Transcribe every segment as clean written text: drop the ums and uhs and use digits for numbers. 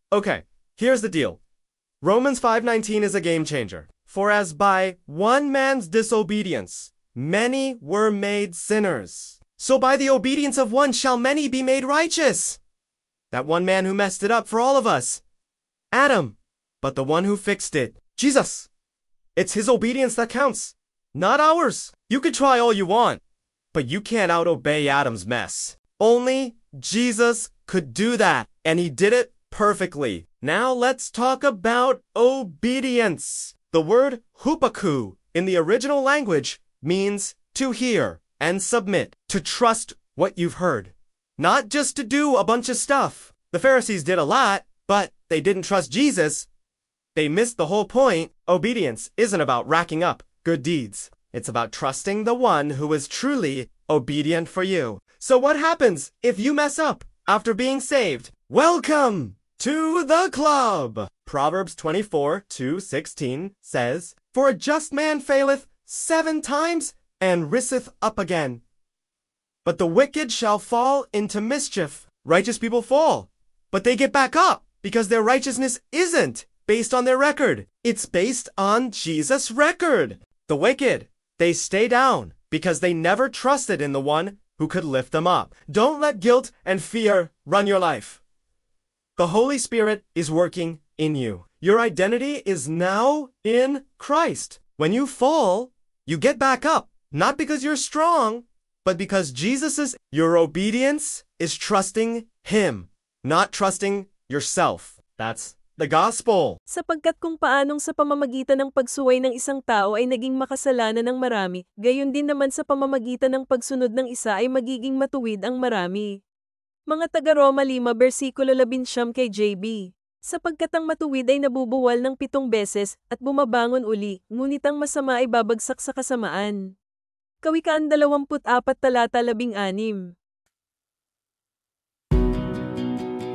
Okay, here's the deal. Romans 5:19 is a game changer. For as by one man's disobedience, many were made sinners, so by the obedience of one shall many be made righteous. That one man who messed it up for all of us, Adam, but the one who fixed it, Jesus. It's his obedience that counts, not ours. You could try all you want, but you can't out-obey Adam's mess. Only Jesus could do that, and he did it perfectly. Now let's talk about obedience. The word hupaku in the original language means to hear and submit, to trust what you've heard, not just to do a bunch of stuff. The Pharisees did a lot, but they didn't trust Jesus. They missed the whole point. Obedience isn't about racking up good deeds. It's about trusting the one who is truly obedient for you. So what happens if you mess up after being saved? Welcome to the club! Proverbs 24:2-16 says, For a just man faileth 7 times and riseth up again. But the wicked shall fall into mischief. Righteous people fall, but they get back up because their righteousness isn't based on their record. It's based on Jesus' record. The wicked, they stay down because they never trusted in the one who could lift them up. Don't let guilt and fear run your life. The Holy Spirit is working in you. Your identity is now in Christ. When you fall, you get back up, not because you're strong, but because your obedience is trusting Him, not trusting yourself. That's the gospel. Sapagkat kung paanong sa pamamagitan ng pagsuway ng isang tao ay naging makasalanan ng marami, gayon din naman sa pamamagitan ng pagsunod ng isa ay magiging matuwid ang marami. Mga taga-Roma 5 versikulo 11 kay JB. Sapagkat ang matuwid ay nabubuwal ng 7 beses at bumabangon uli, ngunit ang masama ay babagsak sa kasamaan. Kawikaan 24 talata 16.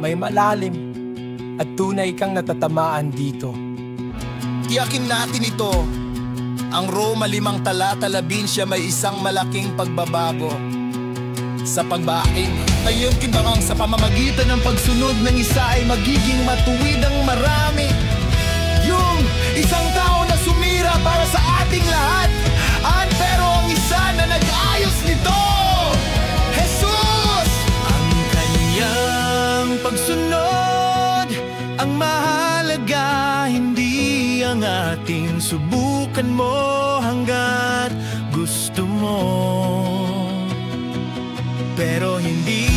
May malalim at tunay kang natatamaan dito. Tiyakin natin ito. Ang Roma 5 talata 11 may isang malaking pagbabago. Sa pagbaing, ayon kinbangang sa pamamagitan ng pagsunod ng isa ay magiging matuwid ang marami. Yung isang tao na sumira para sa ating lahat, pero ang isa na nag-ayos nito, Jesus! Ang kanyang pagsunod ang mahalaga, hindi ang ating subukan mo hanggat gusto mo. Pero hindi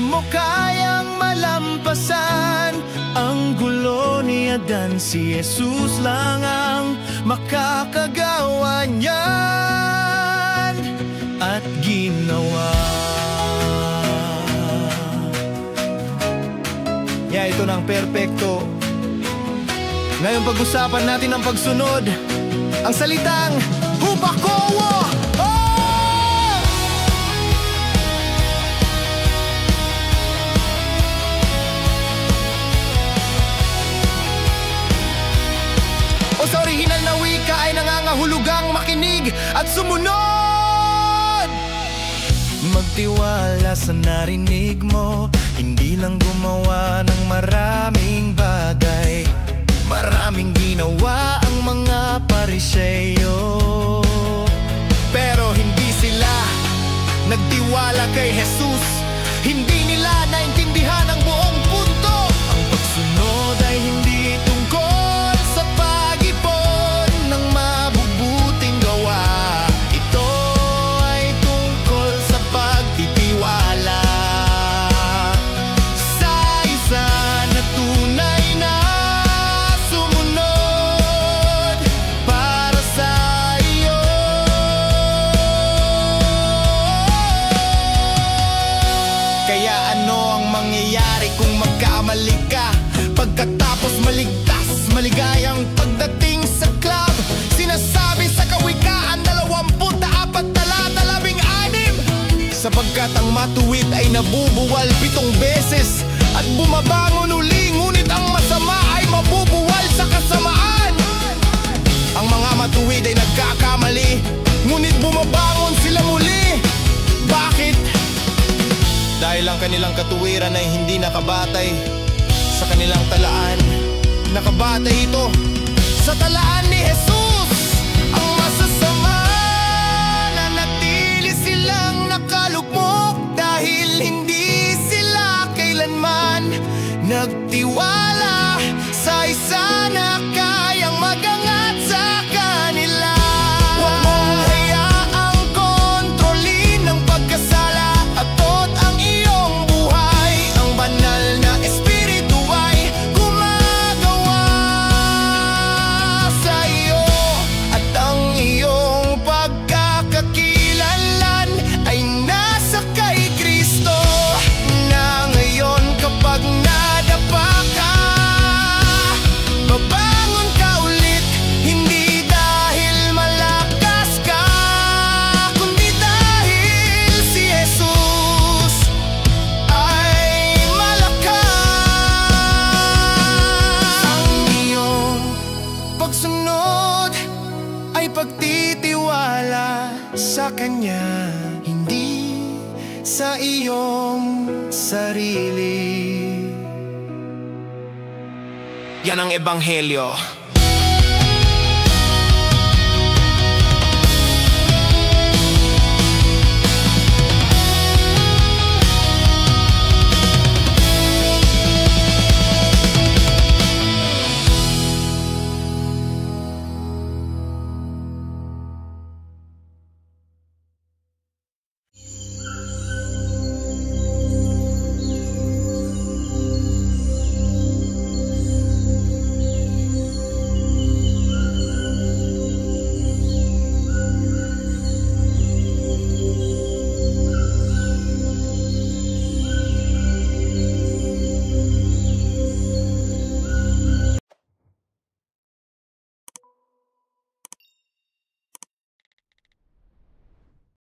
mo kayang malampasan ang gulo ni Adan. Si Jesus lang ang makakagawa niyan at ginawa. Ito na ang perpekto. Ngayon pag-usapan natin ang pagsunod. Ang salitang hupakowo. Sa orihinal na wika ay nangangahulugang makinig at sumunod. Magtiwala sa narinig mo, hindi lang gumawa ng maraming bagay. Maraming ginawa ang mga Pariseyo, pero hindi sila nagtiwala kay Jesus. Hindi nila naintindihan ang buong punto. Ang pagsunod ay hindi tungkol sa pag-ipon ng mabubuting gawa. Ito ay tungkol sa pagtitiwala sa isa na tunay na sumunod para sa iyo. Kaya ano ang mangyayari kung magkamali ka? Pagkatapos maligtas, maligayang pagdating sa club. Sinasabi sa Kawikaan 24 talata 16. Sapagkat ang matuwid ay nabubuwal 7 beses at bumabangon uli, ngunit ang masama ay mabubuwal sa kasamaan. Ang mga matuwid ay nagkakamali, ngunit bumabangon sila muli. Bakit? Dahil ang kanilang katuwiran ay hindi nakabatay sa kanilang nakabata ito sa talaan ni Jesus. Ang masasama, nanatili silang nakalugmok dahil hindi sila kailanman nagtiwala sa isa na kayang magangat sa kanila. Huwag mong hayaang kontrolin ng pagkasala at tot ang iyong buhay. Ang banal na espiritu ay gumagawa sa iyo, at ang iyong pagkakakilanlan ay nasa kay Kristo na ngayon. Kapag nadapa ka, babangon ka ulit, hindi dahil malakas ka, kundi dahil si Jesus ay malakas. Ang iyong pagsunod ay pagtitiwala sa Kanya, hindi sa iyong sarili. Yan ang ebanghelyo.